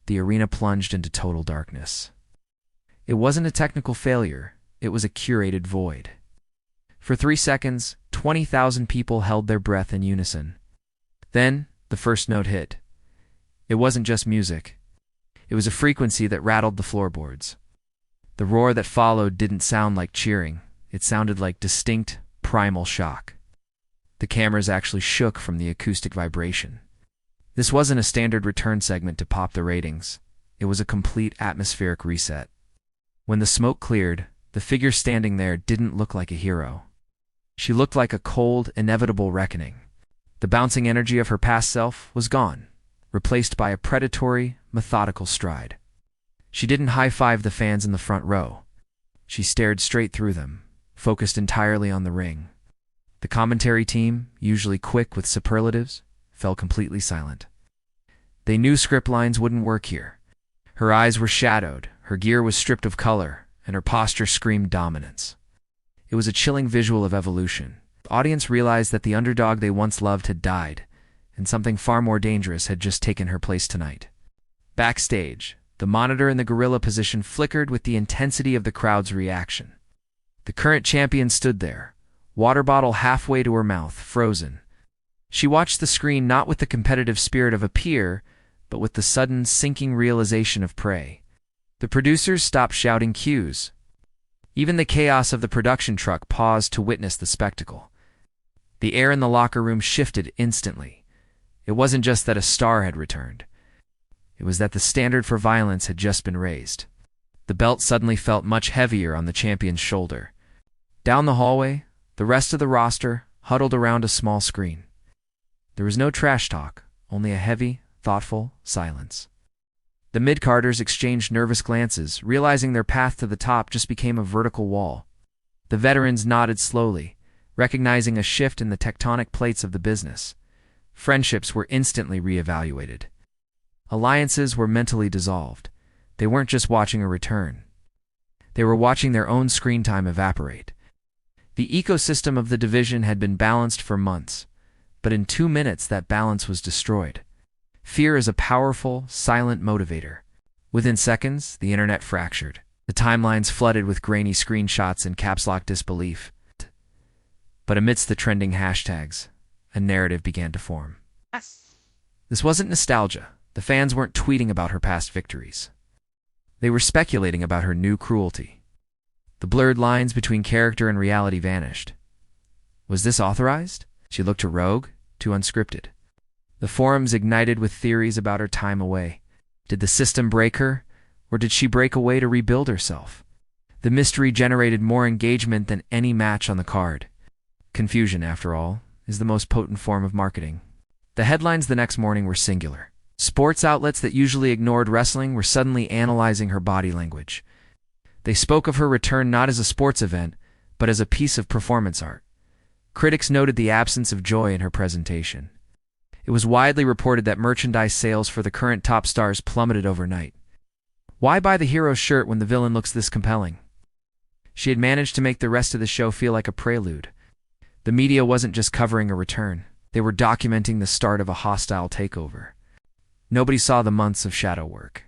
the arena plunged into total darkness. It wasn't a technical failure, it was a curated void. For 3 seconds, 20,000 people held their breath in unison. Then, the first note hit. It wasn't just music. It was a frequency that rattled the floorboards. The roar that followed didn't sound like cheering. It sounded like distinct, primal shock. The cameras actually shook from the acoustic vibration. This wasn't a standard return segment to pop the ratings. It was a complete atmospheric reset. When the smoke cleared, the figure standing there didn't look like a hero. She looked like a cold, inevitable reckoning. The bouncing energy of her past self was gone, replaced by a predatory, methodical stride. She didn't high-five the fans in the front row. She stared straight through them, focused entirely on the ring. The commentary team, usually quick with superlatives, fell completely silent. They knew script lines wouldn't work here. Her eyes were shadowed, her gear was stripped of color, and her posture screamed dominance. It was a chilling visual of evolution. The audience realized that the underdog they once loved had died, and something far more dangerous had just taken her place tonight. Backstage, the monitor in the gorilla position flickered with the intensity of the crowd's reaction. The current champion stood there, water bottle halfway to her mouth, frozen. She watched the screen not with the competitive spirit of a peer, but with the sudden, sinking realization of prey. The producers stopped shouting cues. Even the chaos of the production truck paused to witness the spectacle. The air in the locker room shifted instantly. It wasn't just that a star had returned. It was that the standard for violence had just been raised. The belt suddenly felt much heavier on the champion's shoulder. Down the hallway, the rest of the roster huddled around a small screen. There was no trash talk, only a heavy, thoughtful silence. The mid-carders exchanged nervous glances, realizing their path to the top just became a vertical wall. The veterans nodded slowly, recognizing a shift in the tectonic plates of the business. Friendships were instantly reevaluated. Alliances were mentally dissolved. They weren't just watching a return. They were watching their own screen time evaporate. The ecosystem of the division had been balanced for months, but in 2 minutes that balance was destroyed. Fear is a powerful, silent motivator. Within seconds, the internet fractured. The timelines flooded with grainy screenshots and caps-lock disbelief. But amidst the trending hashtags, a narrative began to form. This wasn't nostalgia. The fans weren't tweeting about her past victories. They were speculating about her new cruelty. The blurred lines between character and reality vanished. Was this authorized? She looked too rogue, too unscripted. The forums ignited with theories about her time away. Did the system break her, or did she break away to rebuild herself? The mystery generated more engagement than any match on the card. Confusion, after all, is the most potent form of marketing. The headlines the next morning were singular. Sports outlets that usually ignored wrestling were suddenly analyzing her body language. They spoke of her return not as a sports event, but as a piece of performance art. Critics noted the absence of joy in her presentation. It was widely reported that merchandise sales for the current top stars plummeted overnight. Why buy the hero's shirt when the villain looks this compelling? She had managed to make the rest of the show feel like a prelude. The media wasn't just covering a return. They were documenting the start of a hostile takeover. Nobody saw the months of shadow work.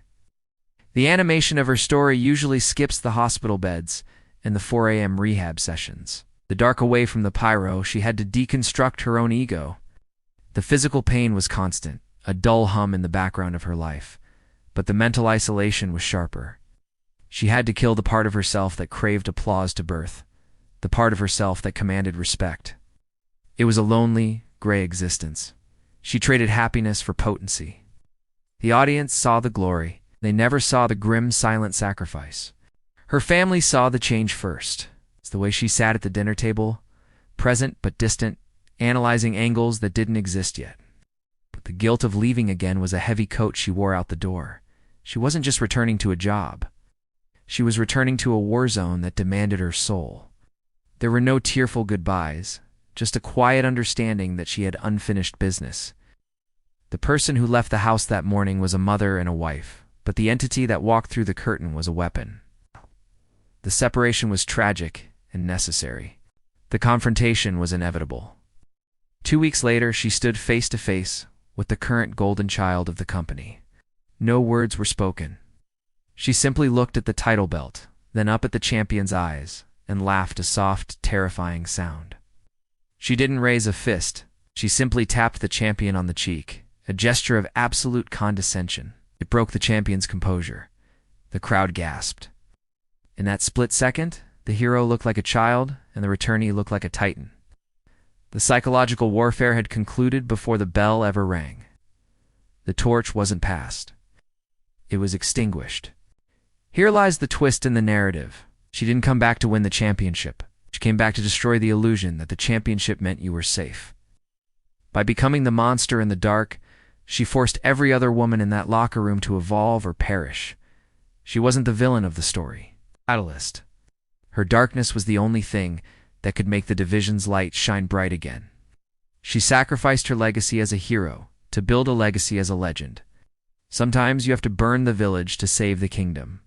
The animation of her story usually skips the hospital beds and the 4 a.m. rehab sessions. The dark away from the pyro, she had to deconstruct her own ego. The physical pain was constant, a dull hum in the background of her life, but the mental isolation was sharper. She had to kill the part of herself that craved applause to birth, the part of herself that commanded respect. It was a lonely, gray existence. She traded happiness for potency. The audience saw the glory. They never saw the grim, silent sacrifice. Her family saw the change first. It's the way she sat at the dinner table, present but distant, analyzing angles that didn't exist yet. But the guilt of leaving again was a heavy coat she wore out the door. She wasn't just returning to a job. She was returning to a war zone that demanded her soul. There were no tearful goodbyes, just a quiet understanding that she had unfinished business. The person who left the house that morning was a mother and a wife, but the entity that walked through the curtain was a weapon. The separation was tragic and necessary. The confrontation was inevitable. 2 weeks later, she stood face to face with the current golden child of the company. No words were spoken. She simply looked at the title belt, then up at the champion's eyes, and laughed a soft, terrifying sound. She didn't raise a fist. She simply tapped the champion on the cheek, a gesture of absolute condescension. It broke the champion's composure. The crowd gasped. In that split second, the hero looked like a child, and the returnee looked like a titan. The psychological warfare had concluded before the bell ever rang. The torch wasn't passed. It was extinguished. Here lies the twist in the narrative. She didn't come back to win the championship. She came back to destroy the illusion that the championship meant you were safe. By becoming the monster in the dark, she forced every other woman in that locker room to evolve or perish. She wasn't the villain of the story. Catalyst. Her darkness was the only thing that could make the division's light shine bright again. She sacrificed her legacy as a hero to build a legacy as a legend. Sometimes you have to burn the village to save the kingdom.